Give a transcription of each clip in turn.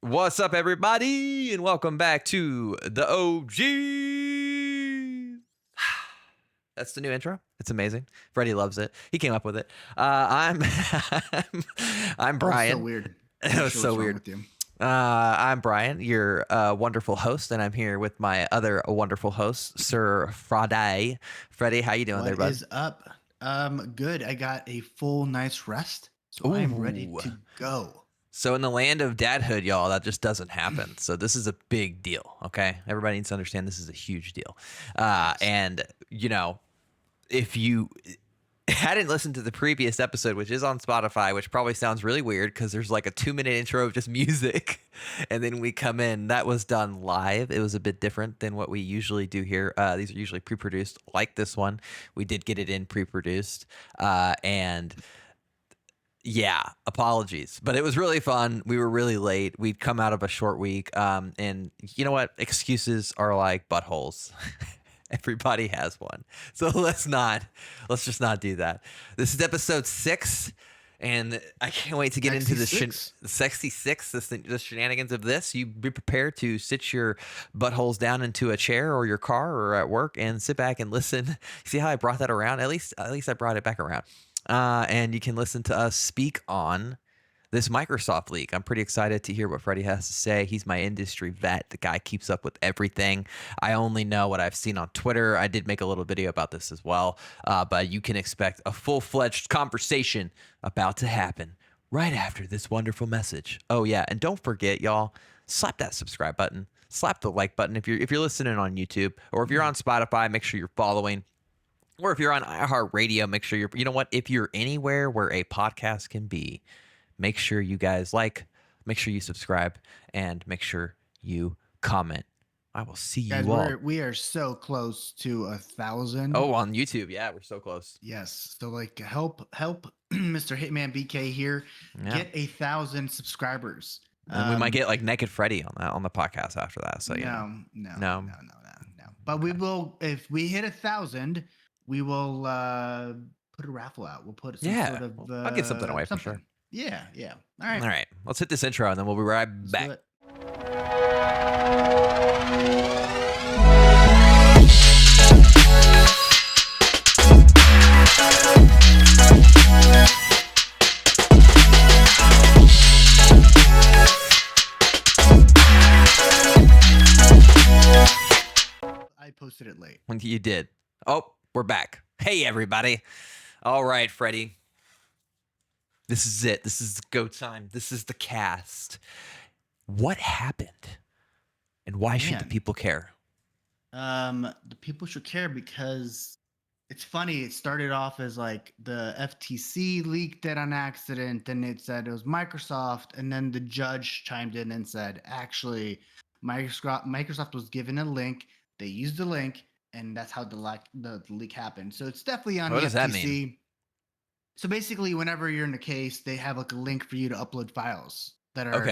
What's up, everybody, and welcome back to the OG. That's the new intro. It's amazing. Freddie loves it. He came up with it. I'm Brian. So weird. It was so weird. With you. I'm Brian, your wonderful host, and I'm here with my other wonderful host, Sir Friday. Freddie, how you doing there, bud? What is up? Good. I got a full night's rest, so I'm ready to go. So in the land of dadhood, y'all, that just doesn't happen. So this is a big deal, okay? Everybody needs to understand this is a huge deal. And, you know, if you hadn't listened to the previous episode, which is on Spotify, which probably sounds really weird because there's like a 2-minute intro of just music, and then we come in. That was done live. It was a bit different than what we usually do here. These are usually pre-produced, like this one. We did get it in pre-produced, and... yeah, apologies, but it was really fun. We were really late. We'd come out of a short week, and you know what? Excuses are like buttholes. Everybody has one, so let's just not do that. This is episode 6, and I can't wait to get into the sexy 6, the shenanigans of this. You be prepared to sit your buttholes down into a chair or your car or at work and sit back and listen. See how I brought that around? At least I brought it back around. And you can listen to us speak on this Microsoft leak. I'm pretty excited to hear what Freddie has to say. He's my industry vet. The guy keeps up with everything. I only know what I've seen on Twitter. I did make a little video about this as well. But you can expect a full-fledged conversation about to happen right after this wonderful message. Oh, yeah. And don't forget, y'all, slap that subscribe button. Slap the like button if you're listening on YouTube, or if you're on Spotify, make sure you're following. Or if you're on iHeartRadio, make sure you know what? If you're anywhere where a podcast can be, make sure you guys make sure you subscribe, and make sure you comment. I will see you all. We are so close to 1,000. Oh, on YouTube. Yeah, we're so close. Yes. So like help Mr. Hitmanbk here get 1,000 subscribers. And we might get like Naked Freddy on the podcast after that. So no. But we will, if we hit 1,000, we will put a raffle out. We'll put some sort of I'll give something away for sure. Yeah. All right. Let's hit this intro, and then we'll be right back. I posted it late. You did. Oh, we're back. Hey, everybody. All right, Freddie. This is it. This is the go time. This is the cast. What happened? And why should the people care? The people should care because it's funny. It started off as like the FTC leaked it on accident. Then it said it was Microsoft. And then the judge chimed in and said, actually, Microsoft was given a link. They used the link. And that's how the leak happened. So it's definitely on the FTC. What does that mean? So basically, whenever you're in a case, they have like a link for you to upload files that are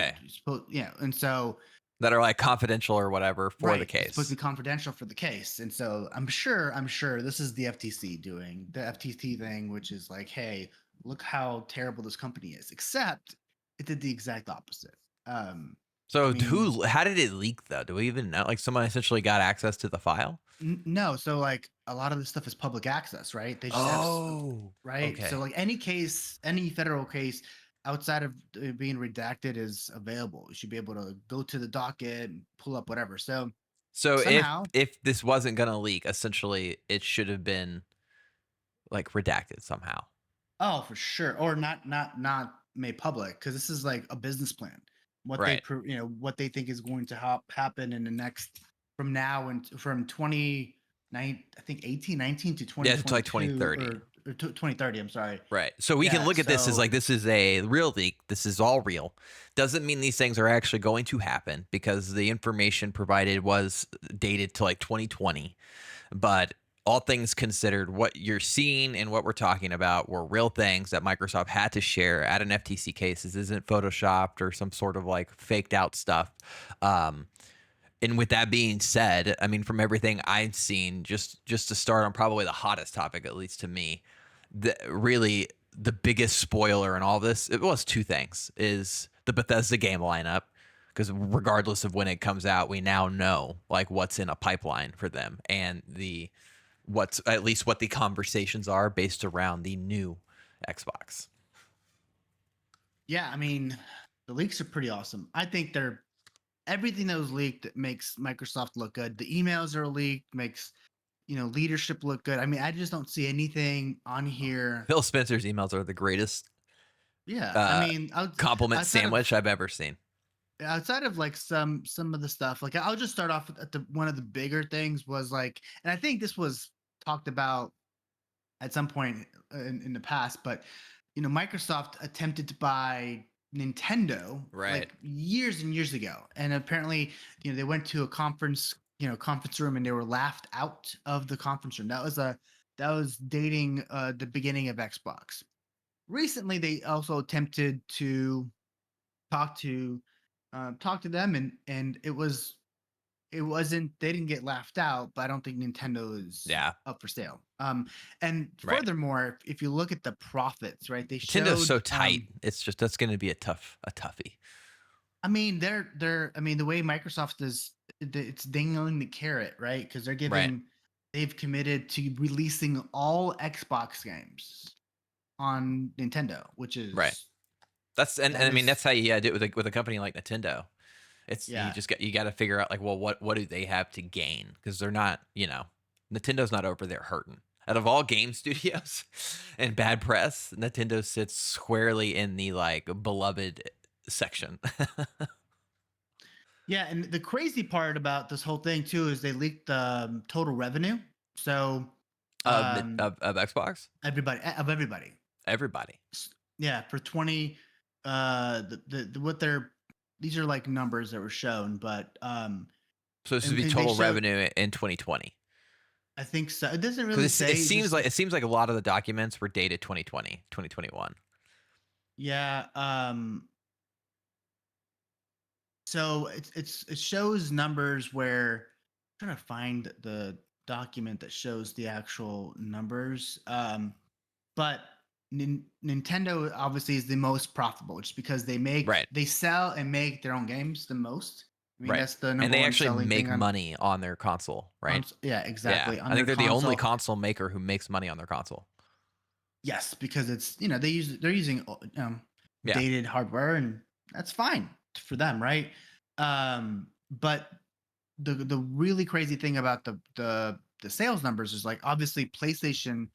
and so that are like confidential or whatever for the case. It's supposed to be confidential for the case. And so I'm sure this is the FTC doing the FTC thing, which is like, hey, look how terrible this company is. Except it did the exact opposite. How did it leak though? Do we even know? Like someone essentially got access to the file? No. So like a lot of this stuff is public access, right? They just right. Okay. So like any federal case outside of being redacted is available. You should be able to go to the docket and pull up whatever. So somehow, if this wasn't going to leak, essentially it should have been like redacted somehow. Oh, for sure. Or not made public, because this is like a business plan. What they think is going to happen in the next from now and from 18, 19 to 20. Yeah, it's like 2030. Or 2030. I'm sorry. Right. So we can look at this as like this is a real leak. This is all real. Doesn't mean these things are actually going to happen because the information provided was dated to like 2020. But all things considered, what you're seeing and what we're talking about were real things that Microsoft had to share at an FTC case. This isn't photoshopped or some sort of like faked out stuff. And with that being said, I mean, from everything I've seen, just to start on probably the hottest topic, at least to me, really the biggest spoiler in all this, it was two things, is the Bethesda game lineup, because regardless of when it comes out, we now know like what's in a pipeline for them and what's at least what the conversations are based around the new Xbox. Yeah, I mean, the leaks are pretty awesome. I think they're everything that was leaked that makes Microsoft look good. The emails are leaked, makes leadership look good. I mean, I just don't see anything on here. Phil Spencer's emails are the greatest Yeah, I uh, mean, compliment outside of sandwich I've ever seen. like some of the stuff, like I'll just start off at the one of the bigger things was like, and I think this was talked about at some point in the past, but Microsoft attempted to buy Nintendo Right. like years and years ago, and apparently they went to a conference room and they were laughed out of the conference room. That was dating the beginning of Xbox. Recently, they also attempted to talk to talk to them, and it wasn't they didn't get laughed out, but I don't think Nintendo is Yeah. up for sale. And Right. furthermore, if you look at the profits, right, they Nintendo's so showed tight. It's just that's going to be a toughie. I mean, I mean, the way Microsoft is, it's dangling the carrot, right? Because Right. they've committed to releasing all Xbox games on Nintendo, which Right. is That's and that I mean is that's how you do it with a company like Nintendo. It's yeah. you got to figure out like, well, what do they have to gain, because they're not, Nintendo's not over there hurting. Out of all game studios and bad press, Nintendo sits squarely in the like beloved section. Yeah, and the crazy part about this whole thing too is they leaked the total revenue. So of Xbox. everybody. Everybody. Yeah, for 20 the what they're these are like numbers that were shown, but So this would be and they total showed revenue in 2020. I think so. It doesn't really Because it say seems just like a lot of the documents were dated 2020, 2021. yeah, so it shows numbers where I'm trying to find the document that shows the actual numbers. But Nintendo obviously is the most profitable just because Right. they sell and make their own games the most. I mean, Right. that's the And number they one actually selling thing make money on their console, right? yeah, Yeah. exactly. On I think their they're the only console. console maker who makes money on their console. Yes, because it's they're using Yeah. dated hardware, and that's fine for them, right? But the really crazy thing about the sales numbers is like obviously PlayStation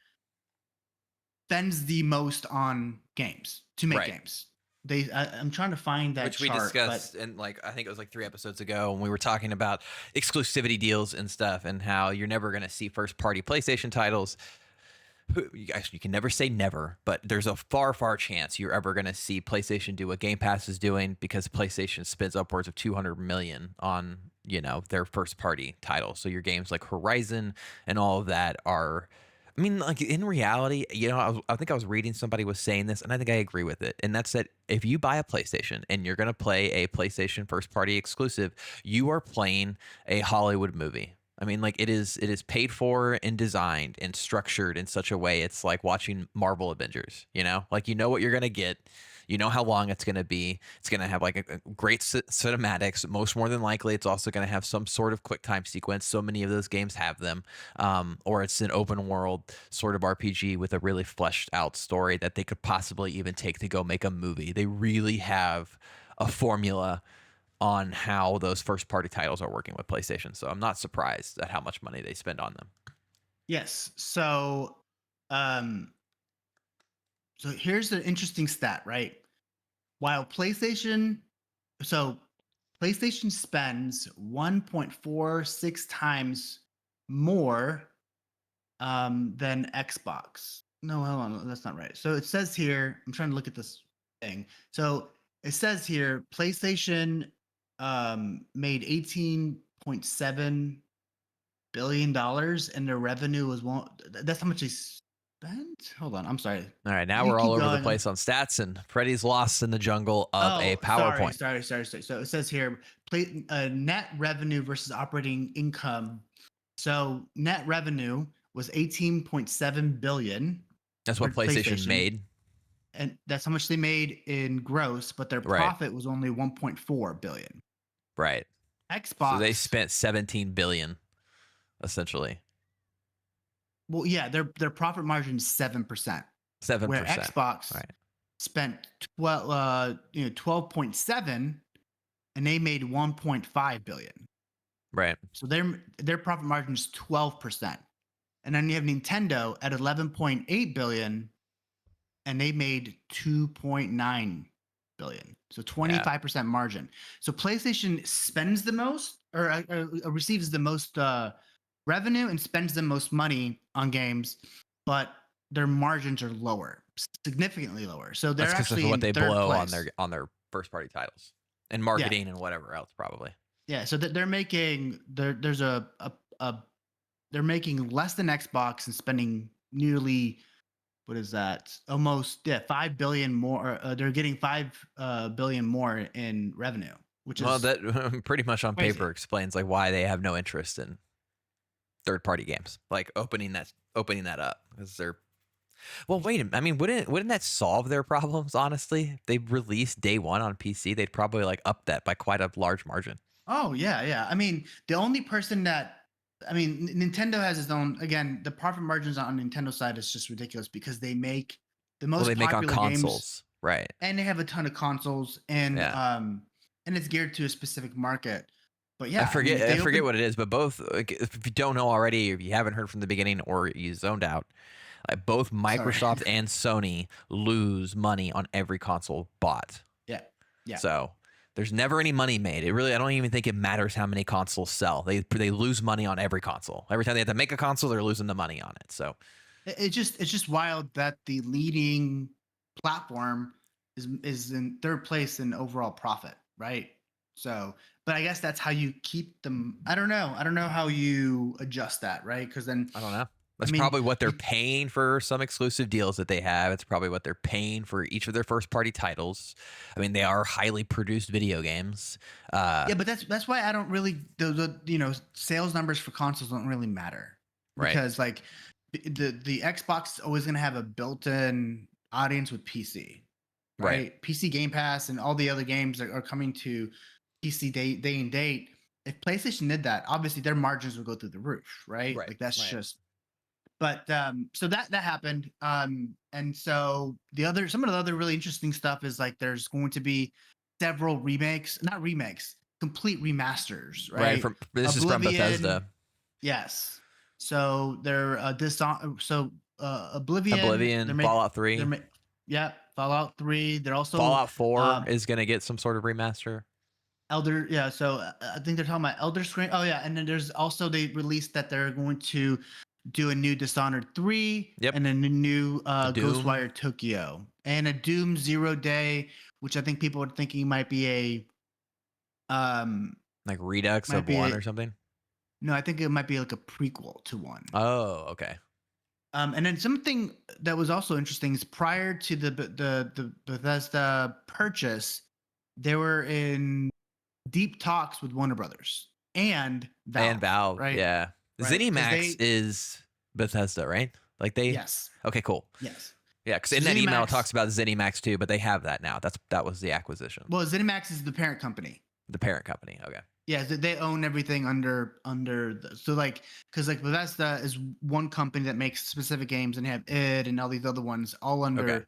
spends the most on games to make Right. games. I'm trying to find that Which we chart, but discussed in like I think it was like 3 episodes ago when we were talking about exclusivity deals and stuff and how you're never going to see first party PlayStation titles. You can never say never, but there's a far chance you're ever going to see PlayStation do what Game Pass is doing, because PlayStation spends upwards of 200 million on their first party titles. So your games like Horizon and all of that are, I mean, like in reality, I think I was reading somebody was saying this, and I think I agree with it. And that's that if you buy a PlayStation and you're going to play a PlayStation first party exclusive, you are playing a Hollywood movie. I mean, like it is paid for and designed and structured in such a way. It's like watching Marvel Avengers, like what you're gonna get, how long it's gonna be. It's gonna have like a great cinematics. Most more than likely, it's also gonna have some sort of quick time sequence. So many of those games have them, or it's an open world sort of RPG with a really fleshed out story that they could possibly even take to go make a movie. They really have a formula on how those first party titles are working with PlayStation. So I'm not surprised at how much money they spend on them. yes. Um, so here's the interesting stat, right? While so PlayStation spends 1.46 times more than Xbox. No, hold on, that's not right. So it says here, I'm trying to look at this thing. So it says here, PlayStation made $18.7 billion, and their revenue was one. That's how much they spent. Hold on, I'm sorry. All right, now You we're all keep over the going. place on stats, and Freddy's lost in the jungle of a Oh, sorry. PowerPoint. So it says here, net revenue versus operating income. So net revenue was 18.7 billion That's for what PlayStation PlayStation, made. and that's how much they made in gross, but their Right. profit was only 1.4 billion. Right. So they Xbox, spent 17 billion essentially. well, yeah, their profit margin is 7%, where 7%. Xbox Right. spent 12.7, and they made 1.5 billion. Right. So their profit margin is 12%. And then you have Nintendo at 11.8 billion, and they made 2.9 billion. So Yeah. 25% margin. So PlayStation spends the most, or receives the most revenue and spends the most money on games, but their margins are lower, significantly lower. So they're That's because of actually what in they third blow place. on their first party titles and Yeah, marketing and whatever else probably. yeah. So they're making there's a they're making less than Xbox and spending nearly, what is that? Almost, yeah, 5 billion more. They're getting 5 billion more in revenue, which Well, is that pretty much on crazy. paper explains like why they have no interest in third party games, like opening that up because they're well. Wait, I mean, wouldn't that solve their problems? Honestly, if they released day one on PC, they'd probably like up that by quite a large margin. Oh yeah, yeah. I mean, the only person that, I mean, Nintendo has its own. Again, the profit margins on Nintendo side is just ridiculous because they make the Well, most they make on popular games, consoles, right? and they have a ton of consoles, Yeah. and it's geared to a specific market. But I yeah, I mean, forget if I they forget open, what it is, but both like, if you don't know already, or if you haven't heard from the beginning, or you zoned out, both sorry, Microsoft and Sony lose money on every console bought. yeah, yeah. So there's never any money made. It really, I don't even think it matters how many consoles sell. They lose money on every console. Every time they have to make a console, they're losing the money on it. So It's just wild that the leading platform is in third place in overall profit, right? So, but I guess that's how you keep them. I don't know. I don't know how you adjust that, right? Because then, I don't know. I That's mean, probably what they're you, paying for some exclusive deals that they have. It's probably what they're paying for each of their first party titles. I mean, they are highly produced video games. yeah, but that's why I don't really sales numbers for consoles don't really matter, Right. because like the Xbox is always going to have a built-in audience with PC, Right. right? PC Game Pass and all the other games are coming to PC day and date. If PlayStation did that, obviously their margins would go through the roof, right? Right. Like that's Right. just. But so that happened, and so some of the other really interesting stuff is like there's going to be several remakes, not remakes, complete remasters, Right. right? This is from Oblivion, Bethesda. yes. So they're Oblivion, Oblivion, Fallout they're 3. yeah, Fallout 3. They're also Fallout 4 um is going to get some sort of remaster. Elder, yeah. So I think they're talking about Elder Screen. Oh yeah, and then there's also, they released that they're going to do a new Dishonored 3 Yep. and a new A Doom, Ghostwire Tokyo and a Doom Zero Day, which I think people are thinking might be like Redux might of be 1 a, or something. no, I think it might be like a prequel to one. Oh, okay. And then something that was also interesting is prior to the Bethesda purchase, they were in deep talks with Warner Brothers and And Valve, Valve, right? yeah. Right? Because ZeniMax they, is Bethesda, right? Like they. yes, Okay, cool. yes. Yeah, because So in that email it ZeniMax, talks about ZeniMax too, but they have that now. That was the acquisition, well, ZeniMax is the parent company. the parent company. Okay. Yeah, they own everything so like, because like Bethesda is one company that makes specific games, and they have id and all these other ones all Okay. under All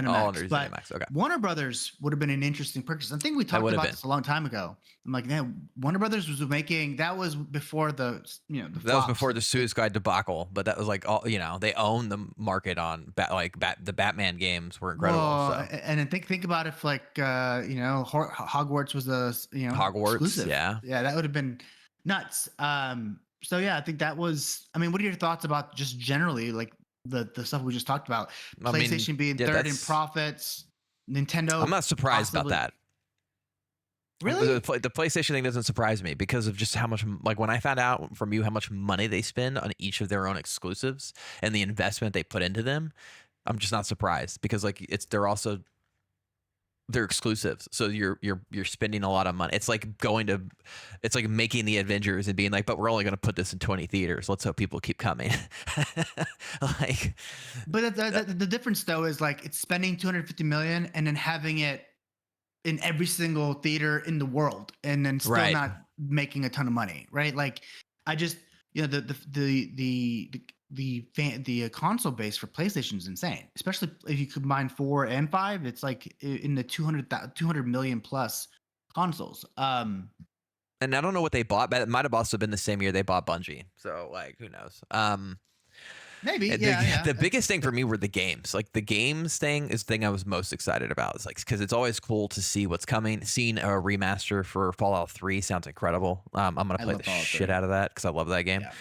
ZeniMax. under But ZeniMax. Okay. Warner Brothers would have been an interesting purchase. I think we That talked would have about been. this a long time ago. I'm like, man, Warner Brothers was making, that was before the the That was flops. before the Suicide debacle, but that was like all they own the market on the Batman games were incredible. Well, So and then think about if like Hogwarts was a Hogwarts, exclusive. yeah. Yeah, that would have been nuts. So yeah, I think that was. I mean, what are your thoughts about just generally like the stuff we just talked about? I mean, PlayStation being yeah, third in that's. profits, I'm Nintendo not surprised about possibly. that. Really? The PlayStation thing doesn't surprise me because of just how much, like when I found out from you how much money they spend on each of their own exclusives and the investment they put into them, I'm just not surprised because like they're exclusives, so you're spending a lot of money. It's like it's like making the Avengers and being like, but we're only going to put this in 20 theaters. Let's hope people keep coming. Like, But the difference though is like it's spending 250 million and then having it in every single theater in the world, and then still Right. not making a ton of money, right? Like, I just, the console base for PlayStation is insane, especially if you combine 4 and 5. It's like in the 200 million plus consoles. And I don't know what they bought, but it might have also been the same year they bought Bungie. So like, who knows? Maybe, The yeah. the biggest thing for me were the games. Like the games thing is the thing I was most excited about. It's like because it's always cool to see what's coming. Seeing a remaster for Fallout 3 sounds incredible. I'm gonna I play love the Fallout shit 3. out of that because I love that game. Yeah.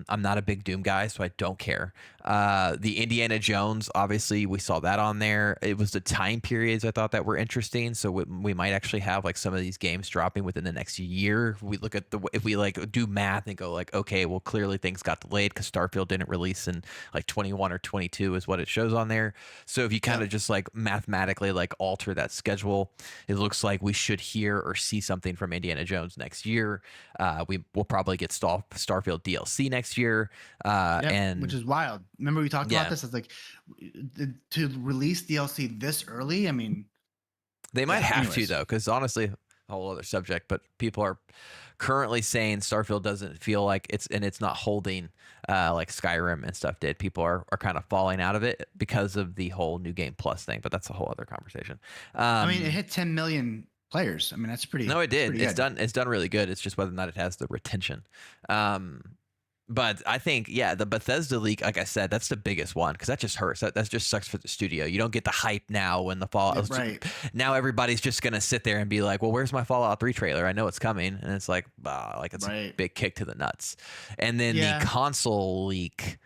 I'm not a big Doom guy, so I don't care. The Indiana Jones, obviously, we saw that on there. It was the time periods I thought that were interesting. So we might actually have like some of these games dropping within the next year. If we look at if we like do math and go like, okay, well, clearly things got delayed because Starfield didn't release in like 21 or 22 is what it shows on there. So if you kind of just like mathematically like alter that schedule, it looks like we should hear or see something from Indiana Jones next year. We will probably get Starfield DLC next year. Yep, which And is wild. Remember we talked about yeah, this? It's like to release DLC this early. I mean, they might yeah. have to Anyways, though, because honestly, a whole other subject. But people are currently saying Starfield doesn't feel like it's not holding like Skyrim and stuff did. People are kind of falling out of it because of the whole new game plus thing. But that's a whole other conversation. I mean, it hit 10 million players. I mean, that's No, it did. pretty It's good. done. It's done really good. It's just whether or not it has the retention. But I think, yeah, the Bethesda leak, like I said, that's the biggest one because that just hurts. That just sucks for the studio. You don't get the hype now when the Fallout. Right. Now everybody's just gonna sit there and be like, "Well, where's my Fallout 3 trailer? I know it's coming," and it's like it's a Right. big kick to the nuts. And then the Yeah. console leak.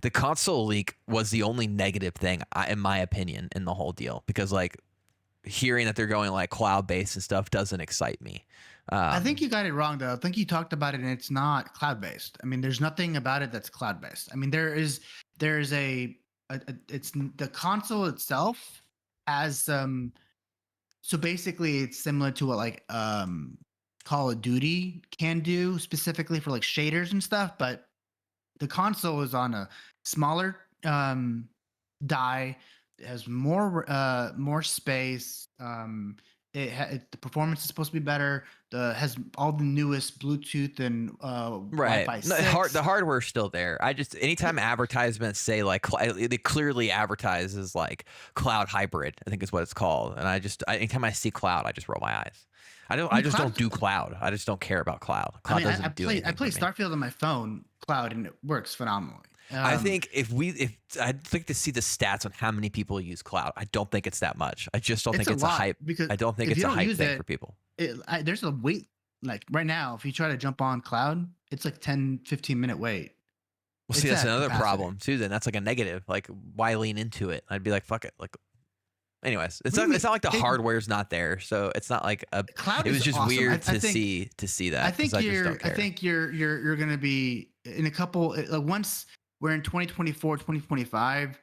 The console leak was the only negative thing, in my opinion, in the whole deal because like hearing that they're going like cloud based and stuff doesn't excite me. I think you got it wrong though. I think you talked about it and it's not cloud based. I mean, there's nothing about it that's cloud based. I mean, there's it's the console itself has some. So basically, it's similar to what like Call of Duty can do, specifically for like shaders and stuff. But the console is on a smaller die. It has more space. The performance is supposed to be better. The has all the newest Bluetooth and Right. Wi-Fi No, 6. the hardware's still there. I just anytime advertisements say like they clearly advertise as like cloud hybrid, I think is what it's called. And anytime I see cloud, I just roll my eyes. I I mean, just don't cloud. do cloud. I just don't care about cloud. I Cloud mean, doesn't do anything I play for me. Starfield on my phone, cloud, and it works phenomenally. I think if I'd like to see the stats on how many people use cloud. I don't think it's that much. I just don't It's think a it's a lot hype. because I don't think if it's you a don't hype use thing it, for people. there's a wait. Like right now, if you try to jump on cloud, it's like 10-15 minute wait. Well, It's see, that's at another capacity. problem too. Then that's like a negative. Like, why lean into it? I'd be like, fuck it. Like, anyways, What do you mean? it's not like the hardware's not there, so it's not like a. Cloud It was is just awesome. weird I to think see I that because think I just you're don't care. you're gonna be in a couple once we're in 2024, 2025,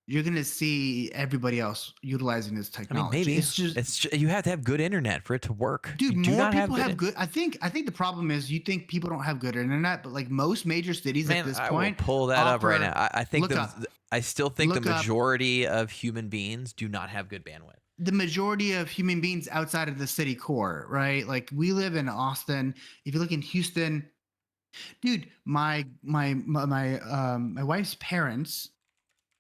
you're gonna see everybody else utilizing this I mean, technology. maybe It's just you have to have good internet for it to work. dude, You do more not have people good. have good. I think the problem is you think people don't have good internet, but like most major cities at Man, this I will point pull that up right now. offer. I think Look up. I still think the Look up. majority of human beings do not have good bandwidth. The majority of human beings outside of the city core, right? Like we live in Austin. If you look in Houston, dude, my wife's parents,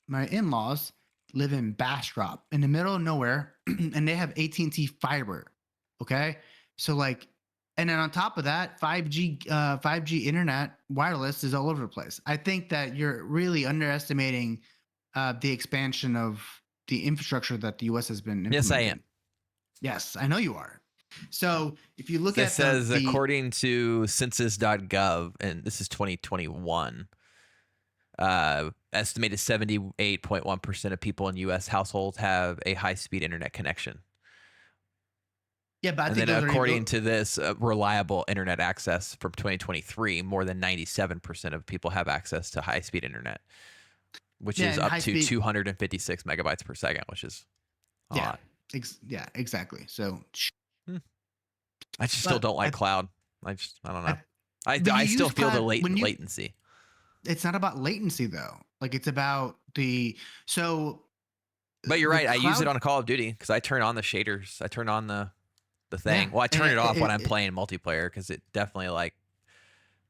my in-laws, live in Bastrop in the middle of nowhere, and they have AT&T fiber. Okay, so like, and then on top of that, 5G internet wireless is all over the place. I think that you're really underestimating the expansion of the infrastructure that the U.S. has been Yes, I implementing. am. Yes, I know you are. So if you look This at says, the according to census.gov, and this is 2021, estimated 78.1% of people in U.S. households have a high-speed internet connection. yeah, but I And think then those according to this reliable internet access from 2023, more than 97% of people have access to high-speed internet, which yeah, is and up high to speed. 256 megabytes per second, which is a Yeah, lot. yeah, exactly. So, I just still but don't like cloud. I don't know. but you I still use feel the cloud when you. latency. It's not about latency though. Like it's about the so But you're the right. I use it cloud. on Call of Duty because I turn on the shaders. I turn on the Yeah, thing. Well, I and turn it off when I'm playing multiplayer because it definitely like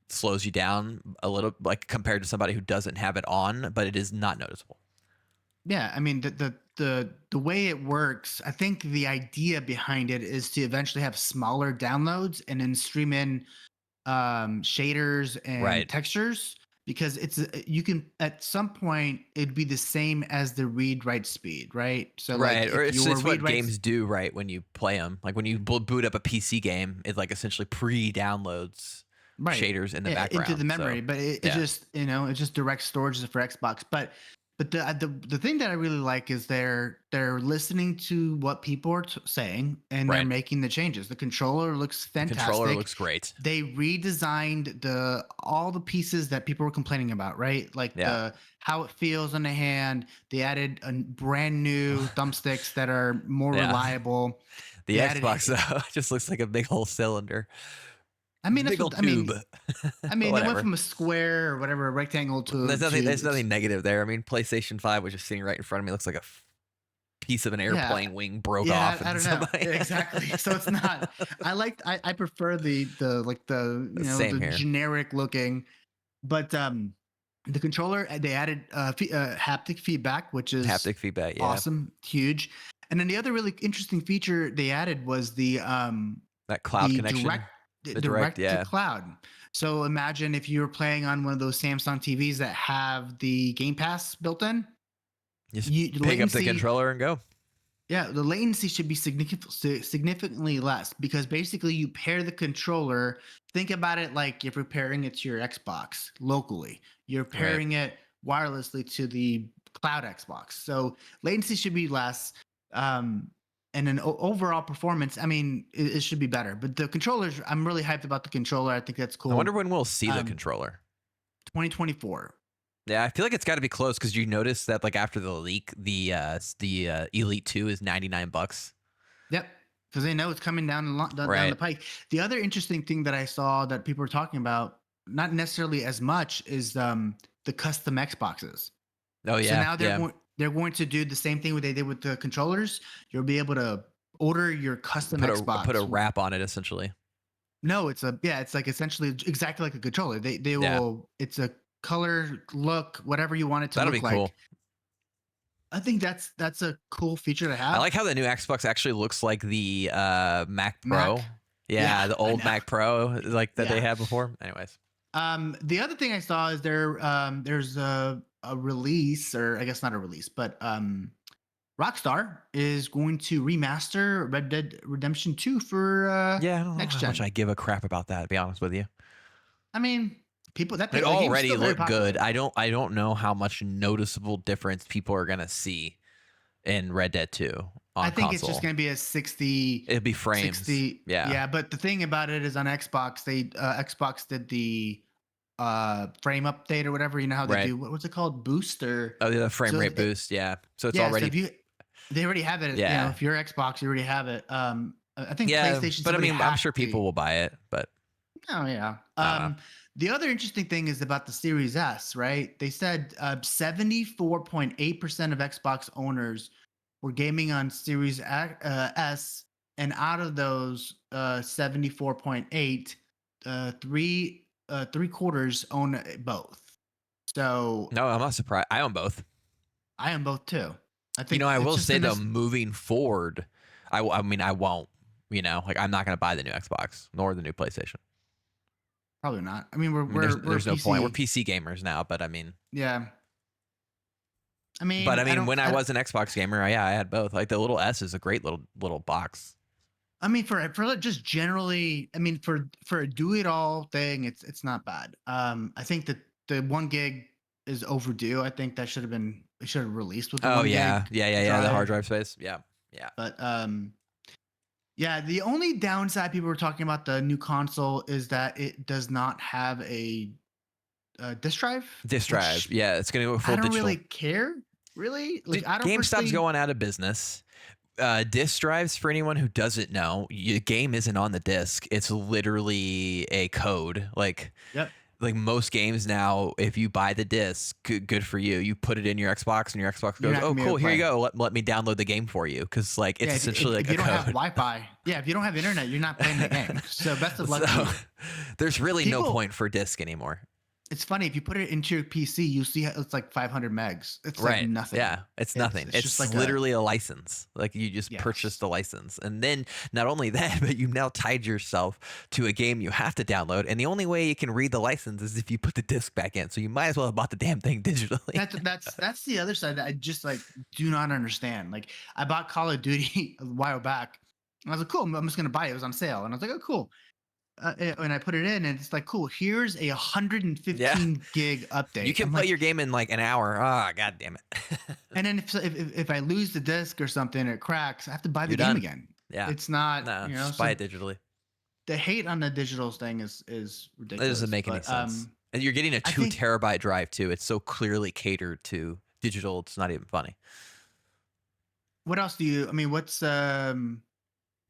slows you down a little, like compared to somebody who doesn't have it on, but it is not noticeable. yeah, I mean the way it works, I think the idea behind it is to eventually have smaller downloads and then stream in shaders and Right. textures, because you can at some point it'd be the same as the read write speed, right? So like Right. Or if your it's read what writes games do, right? When you play them, like when you boot up a PC game, it like essentially pre-downloads right shaders in the into the background. So memory, but it yeah, just it's just direct storage for Xbox. But the thing that I really like is they're listening to what people are saying, and they're right. making the changes. The controller looks The controller fantastic. looks great. They redesigned all the pieces that people were complaining about, right? Like Yeah. the how it feels in the hand. They added a brand new thumbsticks that are more Yeah. reliable. The They added Xbox though just looks like a big whole cylinder, I mean that's big what old tube. they But went whatever. from a square or whatever, a rectangle There's nothing. to There's nothing negative there. I mean, PlayStation 5 was just sitting right in front of me. It looks like a piece of an yeah. airplane wing broke Yeah, off, I and don't know. somebody. Yeah, exactly. So it's not. I prefer the like the Same the here. generic looking, but the controller, they added haptic feedback, which is Haptic feedback. Yeah, awesome, huge. And then the other really interesting feature they added was that cloud the connection. The direct. direct to Yeah, cloud. So imagine if you were playing on one of those Samsung TVs that have the Game Pass built in. just You pick up the latency controller and go. Yeah, the latency should be significantly less, because basically you pair the controller. Think about it like if you're pairing it to your Xbox locally, you're Right. pairing it wirelessly to the cloud Xbox. So latency should be less. Um, and then overall performance, I mean, it should be better. But the controllers, I'm really hyped about the controller. I think that's I wonder cool. when we'll see the Um, controller. 2024. Yeah, I feel like it's got to be close because you notice that like after the leak, the Elite 2 is $99. Yep, because they know it's coming down the Right. pike. The other interesting thing that I saw that people were talking about, not necessarily as much, is the custom Xboxes. Oh So yeah, now yeah. they're going to do the same thing what they did with the controllers. You'll be able to order your custom Put a Xbox. wrap on it essentially. No, it's like essentially exactly like a controller. They Yeah, will it's a color, look, whatever you want it to that'll be look cool. like. I think that's a cool feature to I have. like how the new Xbox actually looks like the Mac Mac. Pro. Yeah, Yeah, the I old know. Mac Pro like that they Yeah. had before. Anyways. The other thing I saw is there's a release, or I guess not a release, but Rockstar is going to remaster Red Dead Redemption 2 for Yeah, I don't know next how much gen. I give a crap about that, to be honest with you. I mean, It the game's already still very looked good. popular. I don't know how much noticeable difference people are gonna see in Red Dead 2 I on think it's just console. going to be a 60 It'd be frames. 60. Yeah. Yeah, but the thing about it is on Xbox, Xbox did the frame update or whatever. You know how they Right. do what's it called, boost, or Oh, the frame so rate boost. Yeah. So it's yeah, so already if you they already have it, yeah. if you're Xbox, you already have it. I think Yeah, PlayStation, but I somebody mean, I'm sure hacked people the. will buy it, but Oh yeah. I don't know. The other interesting thing is about the Series S, right? They said 74.8% of Xbox owners were gaming on Series S, and out of those 74.8, three quarters own both. So No, I'm not surprised. I own both. I am both too. I You know, think I it's will just say a though, moving forward, I mean, I won't. You know, like I'm not going to buy the new Xbox nor the new PlayStation. probably not. I mean, I mean, we're there's no point. We're PC. PC gamers now, but I mean, Yeah. I don't. when I was an Xbox gamer, yeah, I had both. Like the little S is a great little box. I mean, for just generally, I mean, for a do it all thing, it's not bad. I think that the 1 gig is overdue. I think that it should have released with the Oh one yeah, gig yeah. The hard drive. drive space. Yeah, yeah. But yeah, the only downside people were talking about the new console is that it does not have a disk drive, Disk drive. which Yeah, it's going to go I full don't digital. really care. Really, like Dude, I don't GameStop's personally. going out of business. Disk drives, for anyone who doesn't know, your game isn't on the disc. It's literally a code. Yep. like most games now, if you buy the disc, good for you. You put it in your Xbox, and your Xbox You're goes, not "Oh, gonna be able cool, to here you play. go. Let me download the game for you," because like Yeah, it's essentially like if a you don't have code. Wi-Fi, yeah, if you don't have internet, you're not playing the game. So best of luck to So you. there's really no People, point for disc anymore. it's funny if you put it into your PC, you see it's like 500 megs. It's like Right. nothing. Yeah. It's It's nothing. it's just It's like a literally a license. Like you just purchased yes. a license. And then not only that, but you've now tied yourself to a game you have to download. And the only way you can read the license is if you put the disc back in. So you might as well have bought the damn thing digitally. That's the other side that I just like do not understand. Like I bought Call of Duty a while back. And I was like, cool, I'm just gonna buy it. It was on sale, and I was like, oh, cool. And I put it in, and it's like, cool. Here's a Yeah. 115 gig You update. can I'm play like, your game in like an hour. Ah, god damn it. and then if I lose the disc or something, it cracks. I have to buy the You're game done. again. Yeah. It's not, No, just buy So it digitally. the hate on the digital thing is It doesn't ridiculous. make any But sense. And you're getting a I 2 think terabyte drive too. It's so clearly catered to digital. It's not even funny. what else do you? I mean,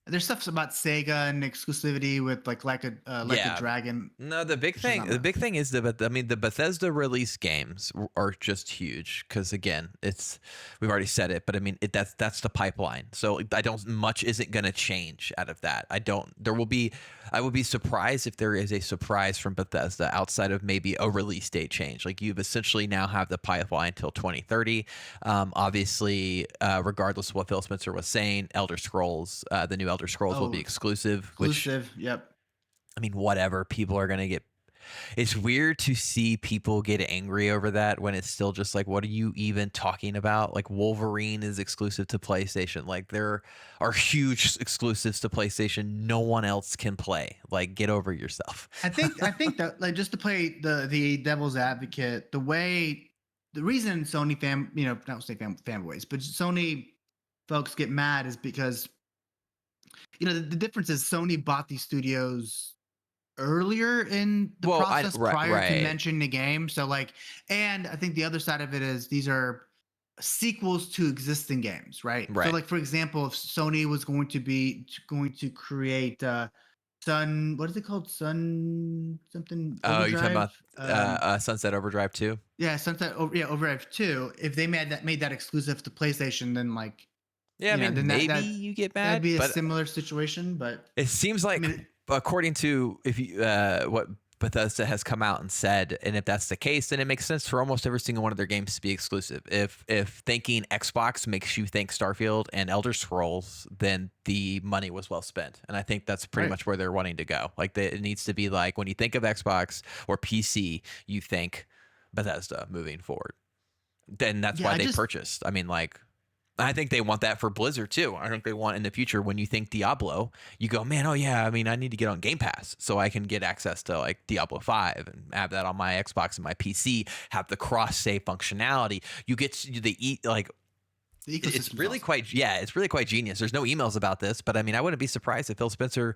there's stuff about Sega and exclusivity with like a Yeah. Dragon, No, which is not the my. big thing is the Bethesda release games are just huge because again, we've already said it, but I mean that's the pipeline. So I don't much isn't going to change out of that. I would be surprised if there is a surprise from Bethesda outside of maybe a release date change. Like you've essentially now have the pipeline till 2030. Obviously, regardless of what Phil Spencer was saying, the new Elder Scrolls will be Oh, exclusive, which exclusive. Yep. I mean, whatever. People are going to get. It's weird to see people get angry over that when it's still just like, what are you even talking about? Like, Wolverine is exclusive to PlayStation. Like, there are huge exclusives to PlayStation. No one else can play. Like, get over yourself. I think that like just to play the devil's advocate, the reason Sony not say fanboys, but Sony folks get mad is because the difference is Sony bought these studios earlier in the Well, process prior to right, mentioning the game. So like, and I think the other side of it is these are sequels to existing games, right? So right. like for example, if Sony was going to create Sun, what is it called? Sun something Oh, you're talking Overdrive. about Sunset Overdrive too? Yeah, Overdrive 2. If they made that exclusive to PlayStation, then like, Yeah, I mean, then maybe that you get that'd mad, be a but similar situation. But it seems I like, mean, according to if you what Bethesda has come out and said, and if that's the case, then it makes sense for almost every single one of their games to be exclusive. If thinking Xbox makes you think Starfield and Elder Scrolls, then the money was well spent, and I think that's pretty right. much where they're wanting to go. Like it needs to be like when you think of Xbox or PC, you think Bethesda moving forward. Then that's Yeah, why I they just purchased. I mean, like I think they want that for Blizzard too. I think they want in the future when you think Diablo, you go, man, oh yeah, I mean, I need to get on Game Pass so I can get access to like Diablo 5 and have that on my Xbox and my PC, have the cross save functionality. You get like the it's ecosystem's really awesome. quite it's really quite genius. There's no emails about this, but I mean, I wouldn't be surprised if Phil Spencer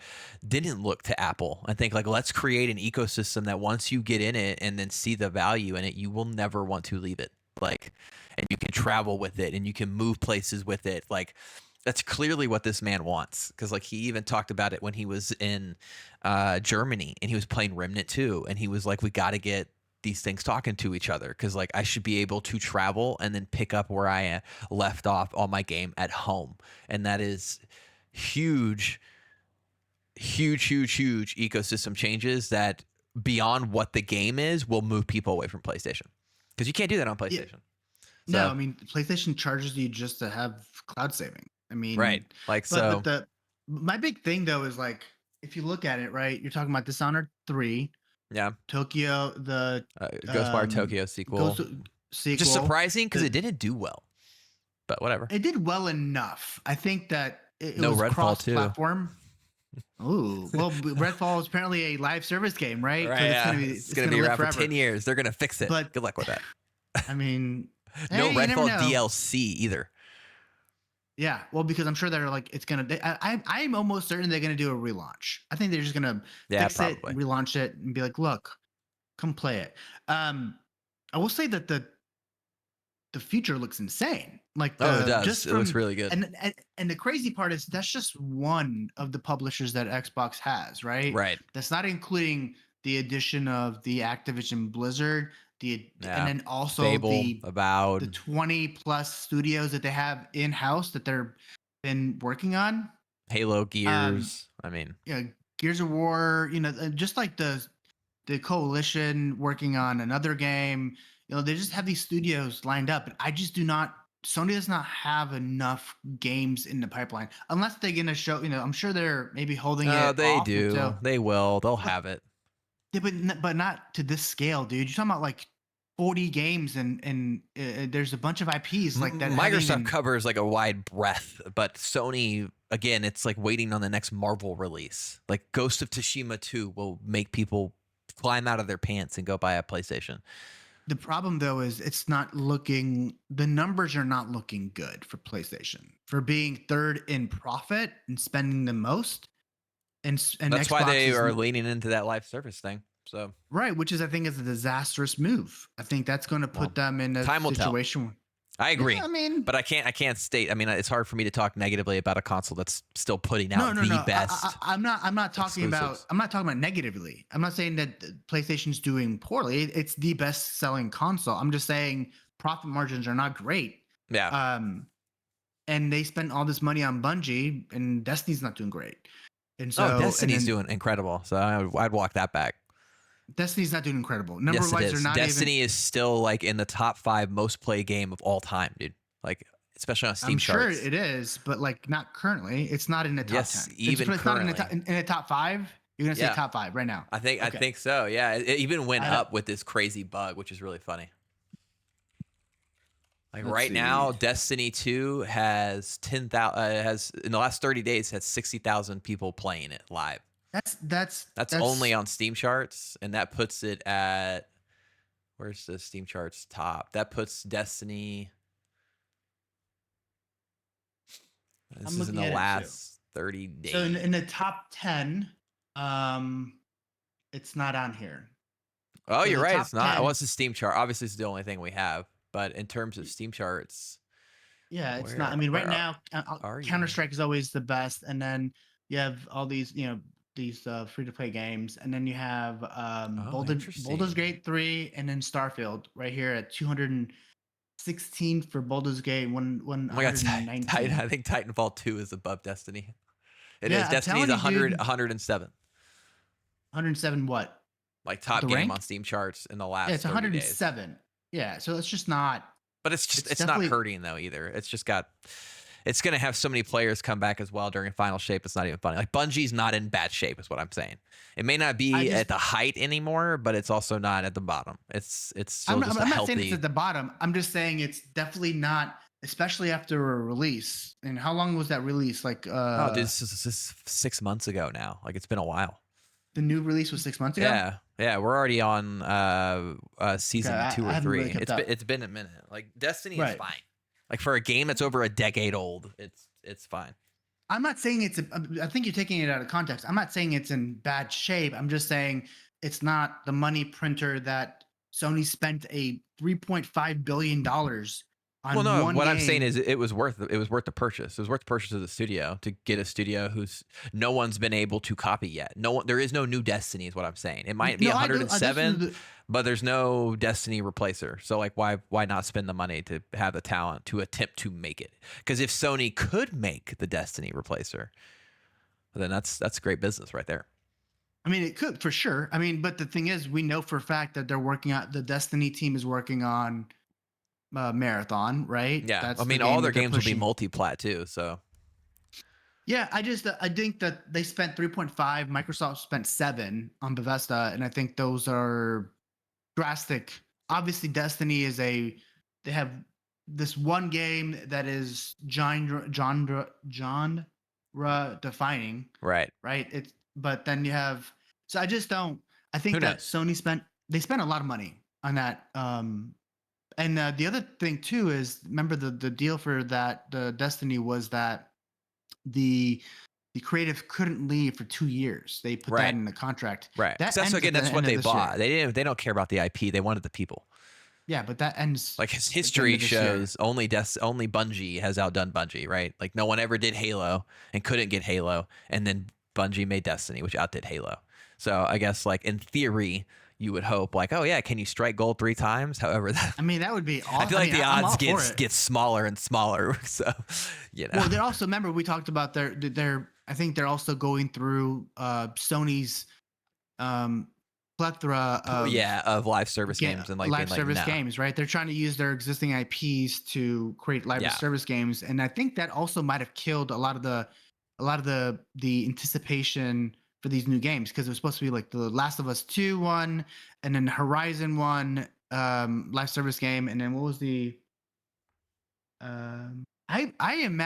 didn't look to Apple and think like, let's create an ecosystem that once you get in it and then see the value in it, you will never want to leave it. Like, and you can travel with it and you can move places with it. Like, that's clearly what this man wants. Because like he even talked about it when he was in Germany and he was playing Remnant 2, and he was like, we got to get these things talking to each other because like I should be able to travel and then pick up where I left off on my game at home, and that is huge, huge ecosystem changes that beyond what the game is will move people away from PlayStation because you can't do that on Yeah, PlayStation. no, So I mean PlayStation charges you just to have cloud saving. I right, mean, like but so, the my big thing though is like if you look at it, right, you're talking about Dishonored 3, yeah. Tokyo, the Ghostwire um Tokyo Ghost sequel, just sequel. surprising because it The didn't do well, but whatever. It did well enough. I think that it No was Redfall too. cross-platform. Ooh, well, Redfall is apparently a live service game, right? Right, Because yeah, it's gonna gonna be live around for forever. 10 years. They're gonna fix it. But Good luck with that. I mean, No hey, you never Redfall know. DLC either. Yeah, well, because I'm sure they're like it's gonna. I'm almost certain they're gonna do a relaunch. I think they're just gonna Yeah, fix it, probably. relaunch it, and be like, look, come play it. I will say that the future looks insane. Like Oh, it the does. just It looks from really good. and the crazy part is that's just one of the publishers that Xbox has, right? Right. That's not including the addition of the Activision Blizzard, and Yeah. then also Fable, the Avowed, 20 plus studios that they have in house that they're been working on. Halo, Um, Gears. I mean, yeah, Gears of War, just like the coalition working on another game. They just have these studios lined up, and I just do not. Sony does not have enough games in the pipeline unless they're gonna show. I'm sure they're maybe holding it they off do. until, They will. They'll but have it. yeah, but not to this scale, dude. You're talking about like 40 games, and there's a bunch of IPs like that haven't Microsoft even. covers like a wide breadth, but Sony, again, it's like waiting on the next Marvel release. Like Ghost of Tsushima 2 will make people climb out of their pants and go buy a PlayStation. The problem though is the numbers are not looking good for PlayStation for being third in profit and spending the most, and That's why Xbox they is are leaning into that live service thing. So, right, which is I think is a disastrous move. I think that's going to well, put them in a time will tell. situation. I agree. Yeah, I mean, but I can't state. I mean, it's hard for me to talk negatively about a console that's still putting no, out no, the no. best I'm not talking exclusives. about. I'm not talking about negatively. I'm not saying that PlayStation's doing poorly. It's the best selling console. I'm just saying profit margins are not great. Yeah. And they spent all this money on Bungie, and Destiny's not doing great. And Oh, so, Destiny's doing incredible. So I'd walk that back. Destiny's not doing incredible. Yes, it Number-wise, they're is. not Destiny even. is still like in the top 5 most played game of all time, dude. Like, especially on Steam I'm sure charts. it is, but like not currently. It's not in the top Yes, 10. even It's not in currently. in the top 5. You're gonna say Yeah, top 5 right now. I Okay. think so. Yeah, it even went I don't, up with this crazy bug, which is really funny. Like let's right now, see. Destiny 2 has 10,000. Has in the last 30 days had 60,000 people playing it live. That's only on Steam charts, and that puts it at where's the Steam charts top? That puts Destiny. This I'm is in looking the at it too. last 30 days. So in the top 10, it's not on here. Oh, So you're the right. top It's not. 10, What's the Steam chart? Obviously, it's the only thing we have. But in terms of Steam charts, yeah, it's not. where I mean, right where now, are you? Counter Strike is always the best, and then you have all these, these free to play games, and then you have Oh, Baldur's interesting. Gate 3, and then Starfield right here at 216 for Baldur's Gate, Oh my God, 119. I think Titanfall 2 is above Destiny. It is. Yeah, I'm Destiny is telling you, 100, dude. 107. 107 what? Like top The game on rank? Steam charts in the Yeah, last it's 30 days. 107. Yeah, so it's just not. But it's not Definitely. hurting though either. It's gonna have so many players come back as well during final shape. It's not even funny. Like Bungie's not in bad shape, is what I'm saying. It may not be at the height anymore, but it's also not at the bottom. It's still just a I'm not healthy. saying it's at the bottom. I'm just saying it's definitely not, especially after a release. And how long was that release? Like Oh, dude, this is 6 months ago now. Like it's been a while. the new release was 6 months ago. Yeah, we're already on season Okay, 2 I or haven't 3. really kept up. It's been a minute. Like Destiny is Right. fine. Like for a game that's over a decade old, it's fine. I'm not saying I think you're taking it out of context. I'm not saying it's in bad shape. I'm just saying it's not the money printer that Sony spent a $3.5 billion on Well, no, one what game. I'm saying is it was worth the purchase. It was worth the purchase of the studio to get a studio who's no one's been able to copy yet. There is no new Destiny is what I'm saying. It might be No, 107, but there's no Destiny replacer. So like why not spend the money to have the talent to attempt to make it? Because if Sony could make the Destiny replacer, then that's great business right there. I mean, it could for sure. I mean, but the thing is, we know for a fact that they're working on the Destiny team is working on Marathon, right? Yeah, That's I mean, all their games will be multi-plat too. So yeah, I think that they spent 3.5. Microsoft spent 7 on Bethesda, and I think those are drastic. Obviously, Destiny is they have this one game that is genre defining, right. right? But then you have, so I just don't. I think Who that knows? Sony spent a lot of money on that. And the other thing too is, remember the deal for that the Destiny was that the creative couldn't leave for 2 years. They put that in the contract. Right. That That's ends again. at the That's end what of they this bought. year. They don't care about the IP. They wanted the people. Yeah, but that ends Like his at the end history of this year. shows, only Bungie has outdone Bungie. Right. Like no one ever did Halo and couldn't get Halo, and then Bungie made Destiny, which outdid Halo. So I guess like in theory, you would hope like, oh yeah, can you strike gold 3 times? However, I mean, that would be I awesome. feel I like mean, the I'm odds all for it. get smaller and smaller. So, you know. Well, they're also, remember we talked about their I think they're also going through Sony's um plethora of Yeah, of live service games and like being live like, service no. games, right? They're trying to use their existing IPs to create live Yeah. service games, and I think that also might have killed a lot of the anticipation for these new games, because it was supposed to be like the Last of Us 2 one, and then Horizon one live service game, and then what was the I am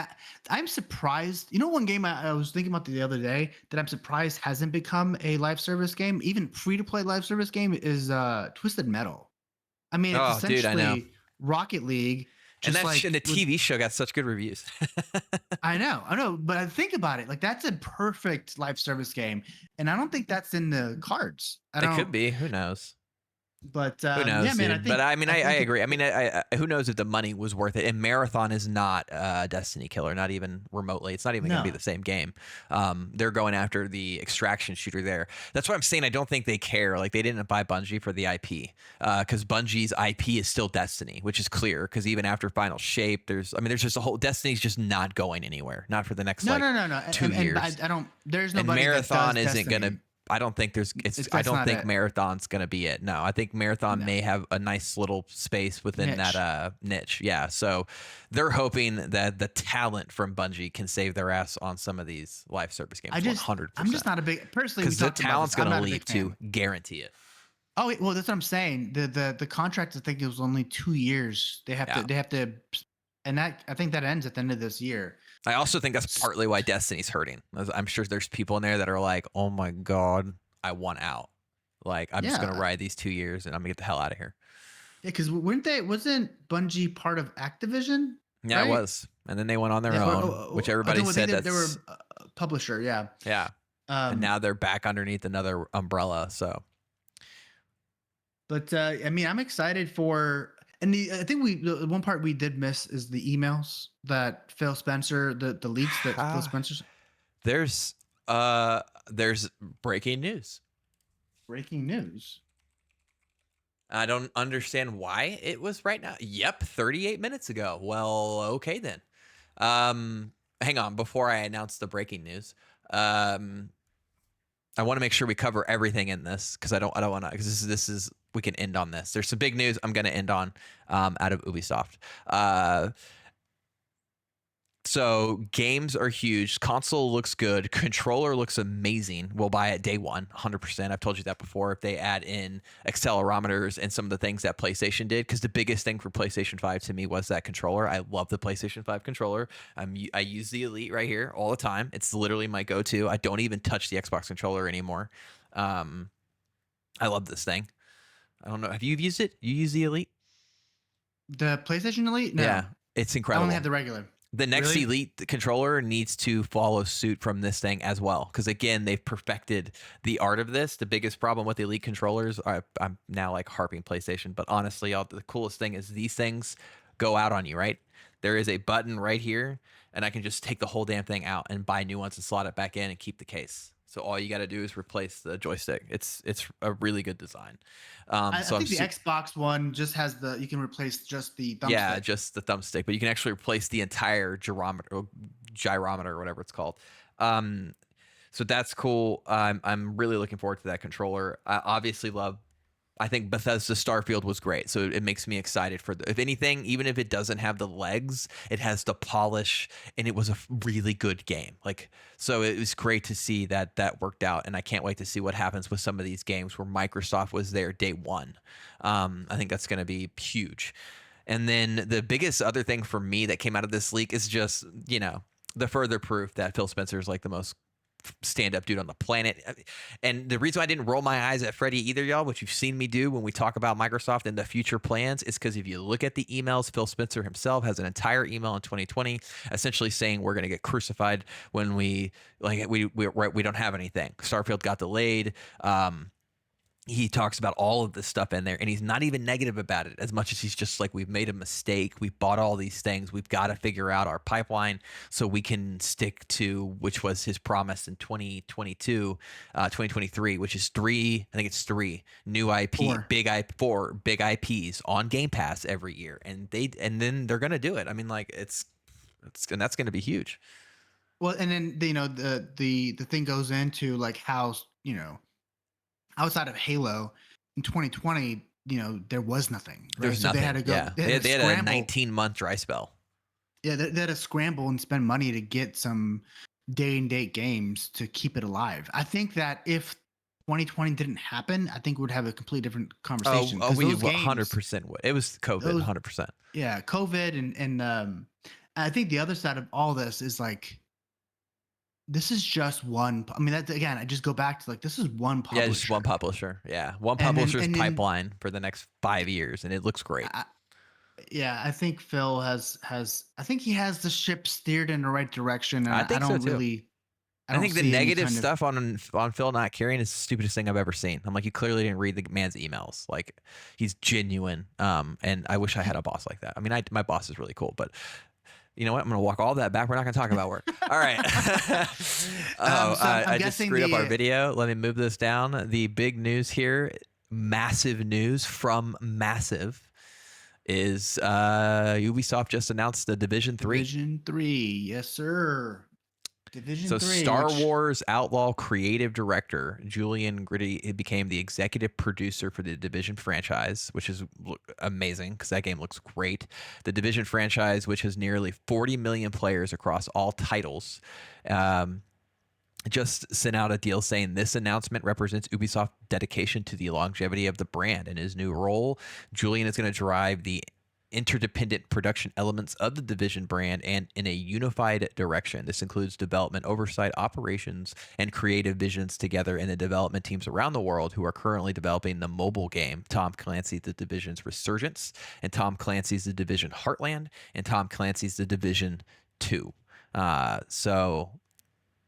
I'm surprised. You know, one game I was thinking about the other day that I'm surprised hasn't become a live service game, even free to play live service game, is Twisted Metal. I mean, it's Oh, dude, I know. essentially Rocket League, And just and like the with. TV show got such good reviews. I know, but I think about it, like that's a perfect live service game, and I don't think that's in the cards. I It could don't. be. Who knows? But Who yeah, knows, man, dude? But I mean, I I think agree. I mean, who knows if the money was worth it? And Marathon is not Destiny Killer, not even remotely. It's not even going to be no. the same game. They're going after the extraction shooter there. That's why I'm saying I don't think they care. Like they didn't buy Bungie for the IP, because Bungie's IP is still Destiny, which is clear. Because even after Final Shape, there's just a whole Destiny's just not going anywhere. Not for the next No, like no, no, no. 2 years. I don't. There's And nobody that Marathon does isn't going to. Destiny. I don't think I That's don't not think it. Marathon's gonna be it. No, I think Marathon No. may have a nice little space within Niche. that niche. Yeah, so they're hoping that the talent from Bungie can save their ass on some of these live service games. I'm just 100%. not a big personally. We Because the talked about talent's this. I'm gonna not a leave big fan. too. Guarantee it. Oh, well, that's what I'm saying. The contract, I think it was only 2 years. Yeah. They have to, and that I think that ends at the end of this year. I also think that's partly why Destiny's hurting. I'm sure there's people in there that are like, "Oh my god, I want out. Like I'm just gonna Yeah, ride these 2 years and I'm gonna get the hell out of here." yeah, because wasn't Bungie part of Activision, Yeah, it right? was. And then they went on their Yeah, own, which everybody I think said they were that's a publisher. Yeah. yeah. And Um, now they're back underneath another umbrella. So but I mean, I'm excited for. And I think the one part we did miss is the emails that Phil Spencer, the leaks that Phil Spencer's there's uh there's breaking news. breaking news. I don't understand why it was right now. Yep, 38 minutes ago. Well, okay then. Hang on, before I announce the breaking news. I want to make sure we cover everything in this because I don't want to, because this is we can end on this. There's some big news I'm going to end on out of Ubisoft. So games are huge. Console looks good. Controller looks amazing. We'll buy it day one, 100%. I've told you that before. If they add in accelerometers and some of the things that PlayStation did, because the biggest thing for PlayStation 5 to me was that controller. I love the PlayStation 5 controller. I use the Elite right here all the time. It's literally my go-to. I don't even touch the Xbox controller anymore. I love this thing. I don't know. Have you used it? You use the Elite? The PlayStation Elite? No, Yeah, it's I incredible. only have the regular. The next Really? Elite controller needs to follow suit from this thing as well. Because again, they've perfected the art of this. The biggest problem with Elite controllers, I'm now like harping PlayStation, but honestly, the coolest thing is these things go out on you, right? There is a button right here, and I can just take the whole damn thing out and buy new ones and slot it back in and keep the case. So all you got to do is replace the joystick. It's a really good design. I So think the Xbox one just has you can replace just the thumbstick. yeah, just the thumbstick, but you can actually replace the entire gyrometer or whatever it's called. So that's cool. I'm really looking forward to that controller. I obviously love. I think Bethesda Starfield was great, so it makes me excited for if anything, even if it doesn't have the legs, it has the polish, and it was a really good game. Like, so it was great to see that worked out, and I can't wait to see what happens with some of these games where Microsoft was there day one. I think that's going to be huge. And then the biggest other thing for me that came out of this leak is just, the further proof that Phil Spencer is like the most stand-up dude on the planet. And the reason I didn't roll my eyes at Freddie either, y'all, which you've seen me do when we talk about Microsoft and the future plans, is because if you look at the emails, Phil Spencer himself has an entire email in 2020 essentially saying we're going to get crucified when we don't have anything. Starfield got delayed. he talks about all of this stuff in there, and he's not even negative about it as much as he's just like, we've made a mistake, we bought all these things, we've got to figure out our pipeline so we can stick to, which was his promise in 2023, which is three new Or four big IPs on Game Pass every year, and then they're gonna do it. I mean, like, and that's gonna be huge. well, and then the thing goes into like how outside of Halo in 2020, there was nothing, right? There's So they had nothing. to go, Yeah, they had to they had a scramble. 19-month dry spell. Yeah, they had to scramble and spend money to get some day and date games to keep it alive. I think that if 2020 didn't happen, I think we'd have a completely different conversation because We those games, 100% would. It was COVID, those 100%. yeah, COVID and I think the other side of all this is like this is just one. I mean, that again, I just go back to like this is one Yeah, just one publisher, publisher. Yeah, one and then publisher's and then pipeline for the next 5 years, and it looks great. yeah, I think Phil has I think he has the ship steered in the right direction, and I I think so don't too. really I I don't think the see any negative kind of stuff on Phil not carrying is the stupidest thing I've ever seen. I'm like, you clearly didn't read the man's emails. Like, he's genuine. And I wish I had a boss like that. I mean, my boss is really cool, but you know what? I'm gonna walk all that back. We're not gonna talk about work. All right. so I'm I just guessing screwed up our the video. Let me move this down. The big news here, massive news from Massive, is Ubisoft just announced the Division 3. Division 3, yes sir. Division So 3, Star which Wars Outlaw creative director Julian Gritty became the executive producer for the Division franchise, which is amazing because that game looks great. The Division franchise, which has nearly 40 million players across all titles, just sent out a deal saying this announcement represents Ubisoft's dedication to the longevity of the brand. In his new role, Julian is going to drive the interdependent production elements of the Division brand and in a unified direction. This includes development oversight, operations, and creative visions together in the development teams around the world who are currently developing the mobile game Tom Clancy's The Division's Resurgence, and Tom Clancy's The Division Heartland, and Tom Clancy's The Division 2. So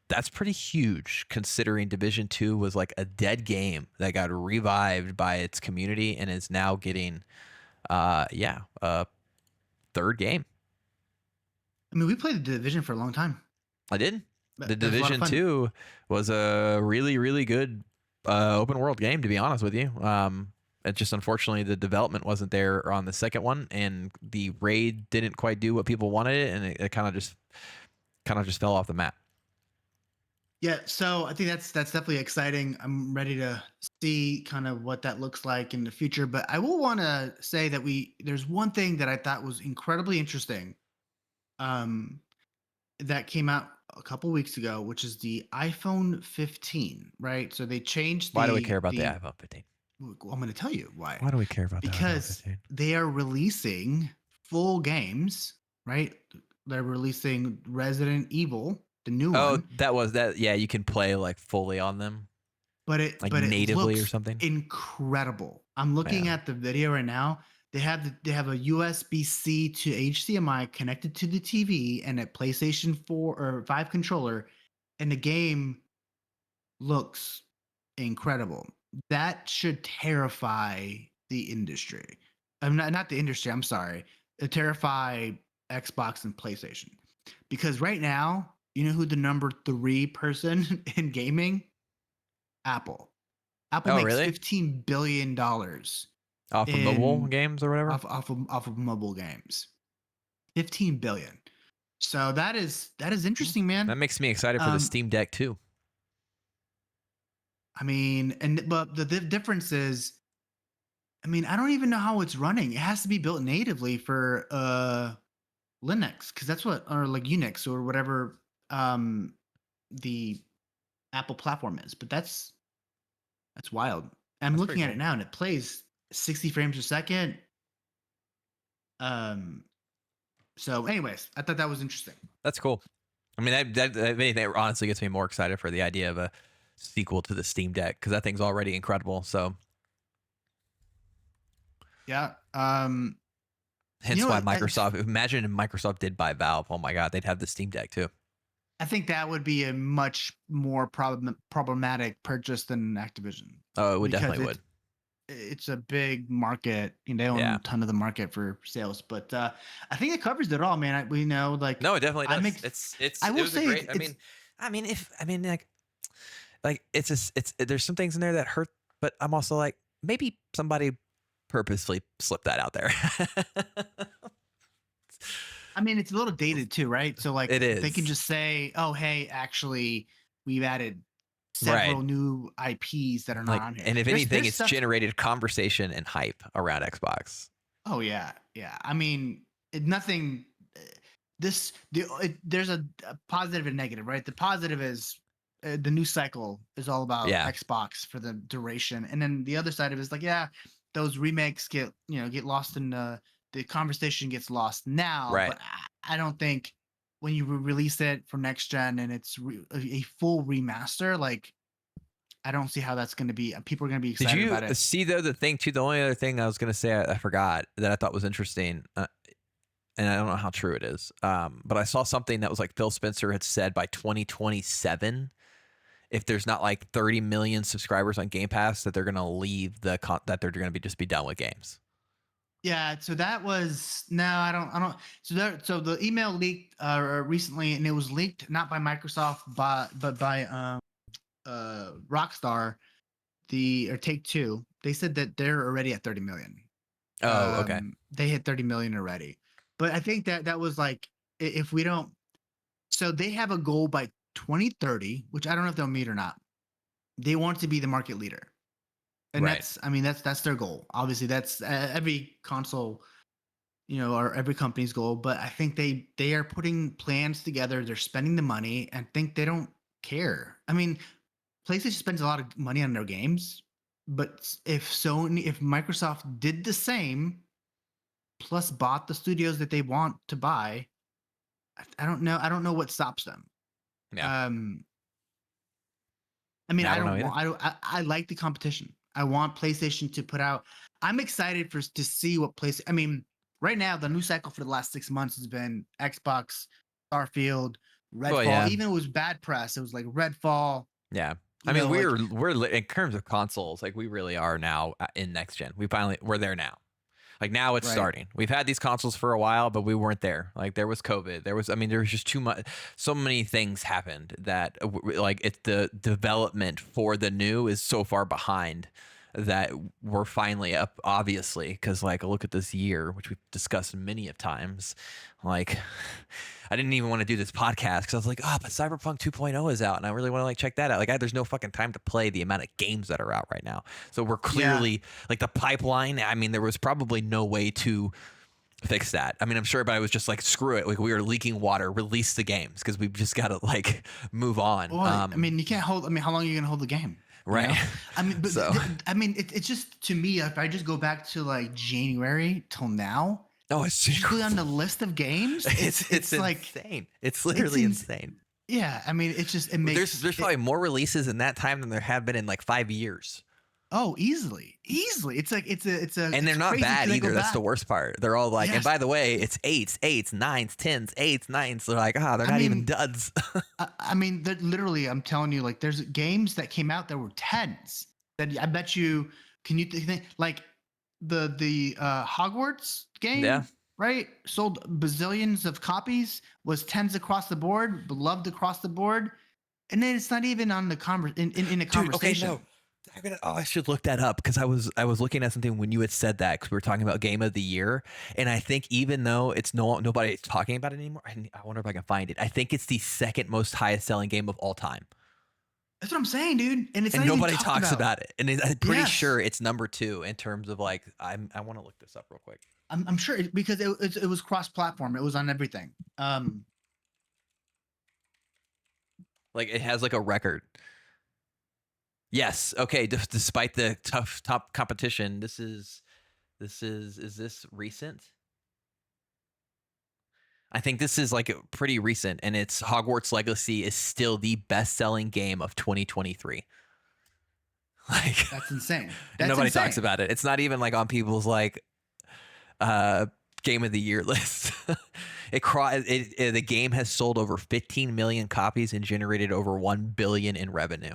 that's pretty huge considering Division 2 was like a dead game that got revived by its community and is now getting a third game. I mean, we played the Division for a long time. I did. The That was a lot of Division fun. 2 was a really, really good open world game, to be honest with you. It just, unfortunately, the development wasn't there on the second one, and the raid didn't quite do what people wanted it, and it kind of just fell off the map. Yeah, so I think that's definitely exciting. I'm ready to see kind of what that looks like in the future. But I will want to say that there's one thing that I thought was incredibly interesting, that came out a couple weeks ago, which is the iPhone 15. Right, so they changed Why do we care about the the. iPhone 15? Well, I'm going to tell you why. Why do we care about the iPhone Because 15? they are releasing full games. Right, they're releasing Resident Evil, the new Oh, one. that was that. Yeah, you can play like fully on them, like But it natively or looks something. incredible. I'm looking Yeah. at the video right now. They have a USB-C to HDMI connected to the TV and a PlayStation 4 or 5 controller, and the game looks incredible. That should terrify the industry. I'm not the industry, I'm sorry. It terrify Xbox and PlayStation. Because right now, you know who the number 3 person in gaming? Apple. Apple Oh, makes really? $15 billion Off of mobile in games or whatever? off of mobile games. 15 billion. So that is interesting, man. That makes me excited for the Um, Steam Deck too. I mean, but the difference is, I mean, I don't even know how it's running. It has to be built natively for Linux, because that's what, or like Unix or whatever the Apple platform is. But that's wild. I'm That's pretty looking at cool. it now, and it plays 60 frames a second. Um. So, anyways, I thought that was interesting. That's cool. I mean, that if anything, it honestly gets me more excited for the idea of a sequel to the Steam Deck because that thing's already incredible. So, Yeah. hence why Microsoft. Imagine if Microsoft did buy Valve. Oh my God, they'd have the Steam Deck too. I think that would be a much more problematic purchase than Activision. Oh, it would Because definitely would. it's a big market. They own Yeah. a ton of the market for sales. But I think it covers it all, man. We know, like, No, it definitely I'm does. ex- It's I it will was a say great. it's I mean like it's just there's some things in there that hurt, but I'm also like maybe somebody purposely slipped that out there. it's a little dated too, right? So like It they can is. just say, "Oh, hey, actually, we've added Right. several new IPs that are not Like, on here." and if anything, There's it's stuff. generated conversation and hype around Xbox. Oh yeah, yeah. Nothing. There's a positive and negative, right? The positive is the new cycle is all about Yeah. Xbox for the duration, and then the other side of it is like, yeah, those remakes get lost in the conversation gets lost now, Right. but I don't think when you release it for next gen and it's a full remaster, like I don't see how that's going to be. People are going to be Did excited you about it. see though the thing too? The only other thing I was gonna say I forgot that I thought was interesting, and I don't know how true it is. But I saw something that was like Phil Spencer had said by 2027, if there's not like 30 million subscribers on Game Pass, that they're gonna leave that they're gonna be just be done with games. Yeah, so that was no, I don't. So the email leaked recently, and it was leaked not by Microsoft, but by Rockstar, or Take Two. They said that they're already at 30 million. Oh, okay. They hit 30 million already, but I think that was like if we don't. So they have a goal by 2030, which I don't know if they'll meet or not. They want to be the market leader, and Right. that's their goal. Obviously, that's every console or every company's goal. But I think they are putting plans together. They're spending the money, and think they don't care. PlayStation spends a lot of money on their games, but if Microsoft did the same, plus bought the studios that they want to buy, I don't know. I don't know what stops them. Yeah. Um, Yeah, I I don't know don't either. want. I like the competition. I want PlayStation to put out. I'm excited to see what place. Right now the new cycle for the last 6 months has been Xbox, Starfield, Well, Redfall. yeah. Even it was bad press. It was like Redfall. Yeah. I You mean, know, like in terms of consoles, like we really are now in next gen. We're there now. Like now it's right. starting. We've had these consoles for a while, but we weren't there. Like there was COVID. There was just too much. So many things happened that like the development for the new is so far behind that we're finally up, obviously, because like look at this year, which we've discussed many of times. Like I didn't even want to do this podcast because I was like, oh, but Cyberpunk 2.0 is out, and I really want to like check that out. Like, there's no fucking time to play the amount of games that are out right now. So we're Yeah. clearly like the pipeline. I mean, there was probably no way to fix that. I mean, I'm sure everybody was just like, screw it. Like we are leaking water. Release the games because we've just got to like move on. Well, you can't hold. How long are you gonna hold the game? You Right. know. But So, it's just to me. If I just go back to like January till now, oh, it's usually on the list of games, it's it's like insane. It's it's literally in. insane. Yeah, it's just it makes There's it. probably more releases in that time than there have been in like 5 years. Oh, easily. It's like And they're it's not crazy bad because I go either. That's the back. worst part. They're all like, and Yes, by the way, it's eights, nines, tens, eights, nines. They're like, they're I not even mean, duds. literally, I'm telling you, like, there's games that came out that were tens. That I bet you. Can you think like the Hogwarts Yeah. game, right? Sold bazillions of copies, was tens across the board, beloved across the board, and then it's not even on the in a Dude, okay, no. conversation. I should look that up because I was looking at something when you had said that because we were talking about game of the year, and I think even though it's nobody's talking about it anymore, I wonder if I can find it. I think it's the second most highest selling game of all time, That's what I'm saying, dude. And it's and not even nobody talked talks about. about it. And I'm pretty Yes, sure it's number 2 in terms of like I want to look this up real quick. I'm sure because it was cross-platform. It was on everything. Like it has like a record. Yes. Okay. Despite the tough top competition, is this recent? I think this is like pretty recent, and it's Hogwarts Legacy is still the best-selling game of 2023. Like, That's insane. and That's nobody talks insane. about it. It's not even like on people's like uh game of the year list. The game has sold over 15 million copies and generated over 1 billion in revenue.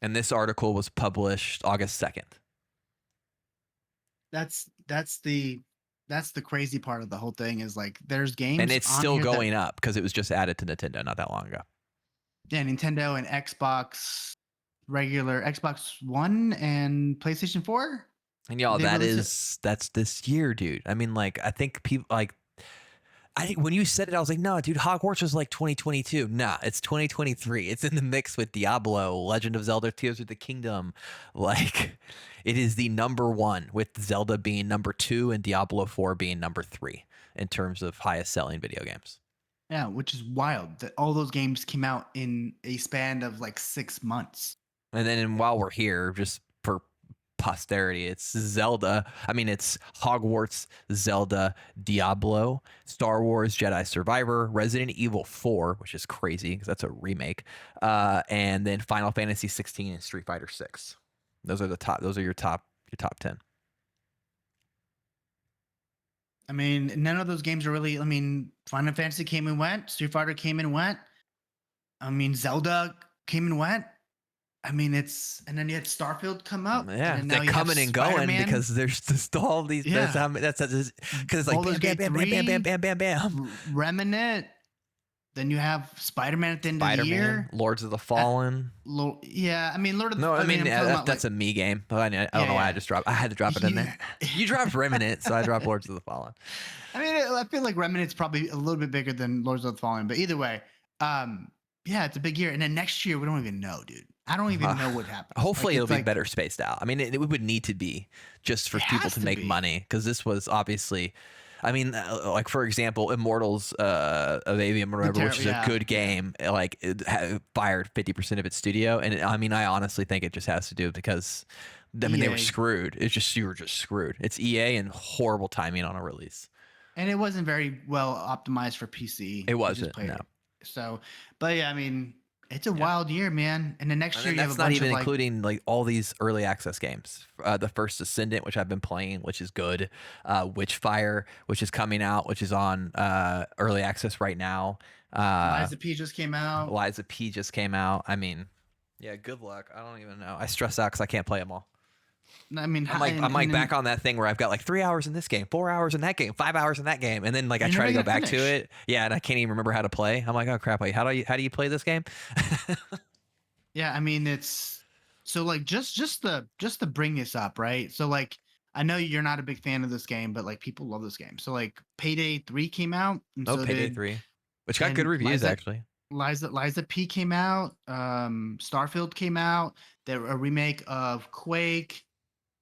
And this article was published August 2nd. That's the crazy part of the whole thing is like there's And games it's on still here that going up because it was just added to Nintendo not that long ago. yeah, Nintendo and Xbox, regular Xbox One and PlayStation 4. And y'all, They released it. that's this year, dude. I mean, like, I think people like I think when you said it, I was like, no, dude, Hogwarts was like 2022. Nah, it's 2023. It's in the mix with Diablo, Legend of Zelda, Tears of the Kingdom. Like, it is the number one, with Zelda being number 2 and Diablo 4 being number 3 in terms of highest selling video games. Yeah, which is wild that all those games came out in a span of like 6 months. And then while we're here, just for posterity, it's Zelda. I mean, it's Hogwarts, Zelda, Diablo, Star Wars Jedi Survivor, Resident Evil 4, which is crazy because that's a remake, and then Final Fantasy 16 and Street Fighter 6. Those are the top. Those are your top 10. I mean, none of those games are really. I mean, Final Fantasy came and went. Street Fighter came and went. I mean, Zelda came and went. I mean, and then you had Starfield come up. Yeah, and they're coming and going Spider-Man. because there's just all these. Yeah. That's because it's like Baldur's bam, bam, Gate bam, bam, 3, bam, bam, bam, bam. Remnant. Then you have Spider-Man at the end of the Spider-Man, year. Lords of the Fallen. Yeah, I mean, Lord of the No, I mean, I'm talking about, that's like, a me game. I don't know why I just dropped. I had to drop it in there. You dropped Remnant, so I dropped Lords of the Fallen. I mean, I feel like Remnant's probably a little bit bigger than Lords of the Fallen, but either way, yeah, it's a big year. And then next year, we don't even know, dude. I don't even know what happens. Hopefully, Like, it'll it's be like, better spaced out. I mean, it would need to be just for It people has to to make be. money, because this was obviously, I mean, like for example, Immortals of Avium or whatever, which is a good game, like it fired 50% of its studio, and I mean, I honestly think it just has to do because, I mean, they were EA. screwed. It's just you were just screwed. It's EA and horrible timing on a release. And it wasn't very well optimized for PC. It You just wasn't, played no. it. So, but yeah, I mean, it's a Yeah. wild year, man. And the next And year, then you have that's a not bunch even of like, including like all these early access games. The First Ascendant, which I've been playing, which is good. Witchfire, which is coming out, which is on early access right now. Liza P just came out. Liza P just came out. I mean, yeah, good luck. I don't even know. I stress out because I can't play them all. I mean, I'm like back on that thing where I've got like 3 hours in this game, 4 hours in that game, 5 hours in that game, and then like I And you're try to never go gonna back to finish. it. Yeah, and I can't even remember how to play. I'm like, oh crap! Like, how do you play this game? Yeah, I mean, it's so like just to bring this up, right? So like, I know you're not a big fan of this game, but like people love this game. So like, Payday 3 came out, and Oh, so Payday did 3, which got good and reviews actually. Liza P came out. Starfield came out. There a remake of Quake.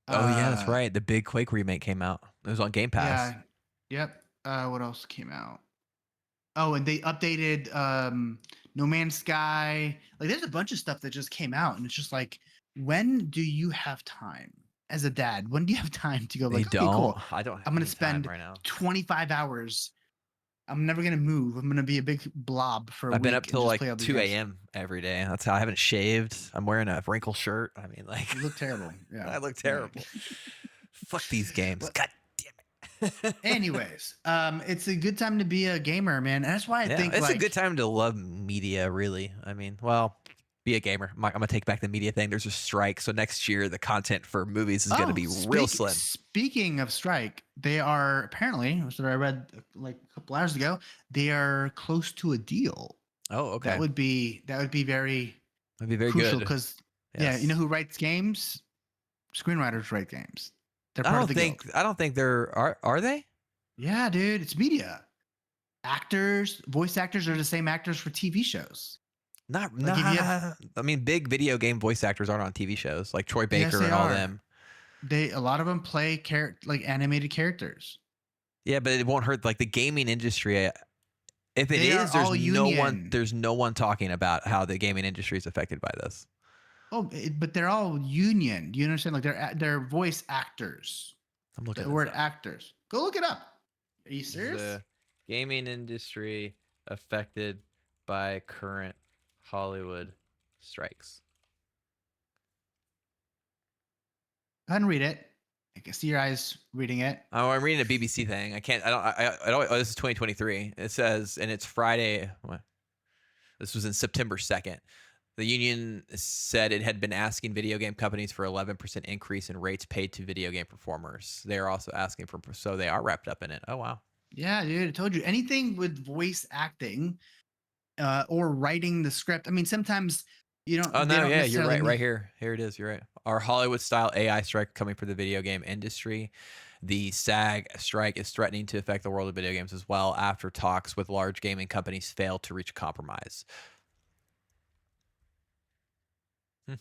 Oh yeah, that's Uh, right. The big Quake remake came out. It was on Game Pass. yeah, yep. What else came out? Oh, and they updated No Man's Sky. Like there's a bunch of stuff that just came out, and it's just like, when do you have time as a dad? When do you have time to go They like, okay, don't. cool. I don't have I'm gonna any time spend right now. 25 hours. I'm never gonna move. I'm gonna be a big blob for a I've week been up and till just like play all these 2 games. a.m. every day. That's how I haven't shaved. I'm wearing a wrinkle shirt. I mean, like, You look terrible. Yeah, I look yeah. terrible. Fuck these games. But- God damn it. Anyways, it's a good time to be a gamer, man. And that's why I Yeah, think it's like a good time to love media, really. I mean, well, be a gamer. I'm gonna take back the media thing. There's a strike, so next year the content for movies is gonna be real slim. Speaking of strike, they are apparently, so I read like a couple hours ago, they are close to a deal. Oh, okay. That would be very That'd be very crucial good. because Yes. you know who writes games? Screenwriters write games. They're I part don't of the think guild. I don't think there are they? Yeah, dude, it's media. Actors, voice actors are the same actors for TV shows. Not Like, if you have- I mean, big video game voice actors aren't on TV shows like Troy Yes, Baker they and all are. them. A lot of them play like animated characters. Yeah, but it won't hurt like the gaming industry. If it They are is, there's all no one. union. There's no one talking about how the gaming industry is affected by this. Oh, but they're all union. Do you understand? Like they're voice actors. I'm looking. The this word up. actors. Go look it up. Are you serious? The gaming industry affected by current Hollywood strikes. Go ahead and read it. I can see your eyes reading it. Oh, I'm reading a BBC thing. I can't. I don't. I don't. Oh, this is 2023. It says, and it's Friday. What? This was in September 2nd. The union said it had been asking video game companies for 11% increase in rates paid to video game performers. They are also asking for, so they are wrapped up in it. Oh, wow. Yeah, dude, I told you anything with voice acting or writing the script. I mean, sometimes Oh, they no, don't yeah, you're necessarily right. mean. Right here. Here it is. You're right. Our Hollywood style AI strike coming for the video game industry. The SAG strike is threatening to affect the world of video games as well after talks with large gaming companies failed to reach a compromise. Hmm.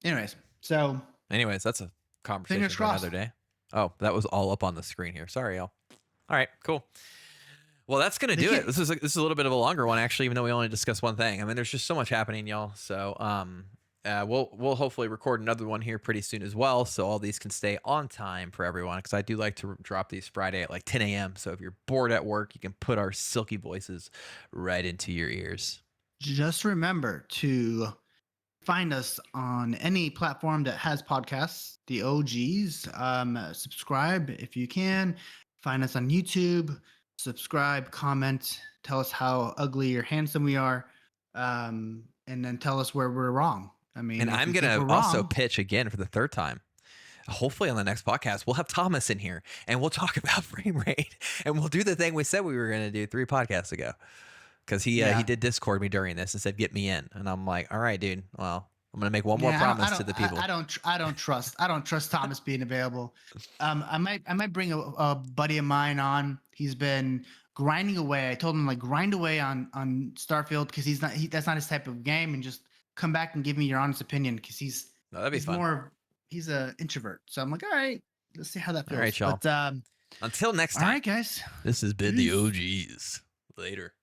Anyways, so Anyways, that's a fingers conversation for crossed. another day. Oh, that was all up on the screen here. Sorry, y'all. All right, cool. Well, that's gonna They do it. can't. This is a little bit of a longer one, actually, even though we only discussed one thing. I mean, there's just so much happening, y'all. So, we'll hopefully record another one here pretty soon as well, so all these can stay on time for everyone. Because I do like to drop these Friday at like 10 a.m. So if you're bored at work, you can put our silky voices right into your ears. Just remember to find us on any platform that has podcasts, the OGs. Subscribe if you can. Find us on YouTube. Subscribe, comment, tell us how ugly or handsome we are, and then tell us where we're wrong. I And mean, if I'm you think gonna we're also wrong, pitch again for the third time. Hopefully on the next podcast we'll have Thomas in here and we'll talk about frame rate and we'll do the thing we said we were going to do 3 podcasts ago, because he yeah, did Discord me during this and said get me in, and I'm like, all right, dude, well, I'm gonna make one more yeah. promise to the people. I don't trust Thomas being available. I might bring a buddy of mine on. He's been grinding away. I told him like grind away on Starfield because that's not his type of game, and just come back and give me your honest opinion because No, that'd be he's fun. more he's a introvert. So I'm like, all right, let's see how that All feels. right, y'all, But until next all time, right, guys, this has been the peace. OGs. Later.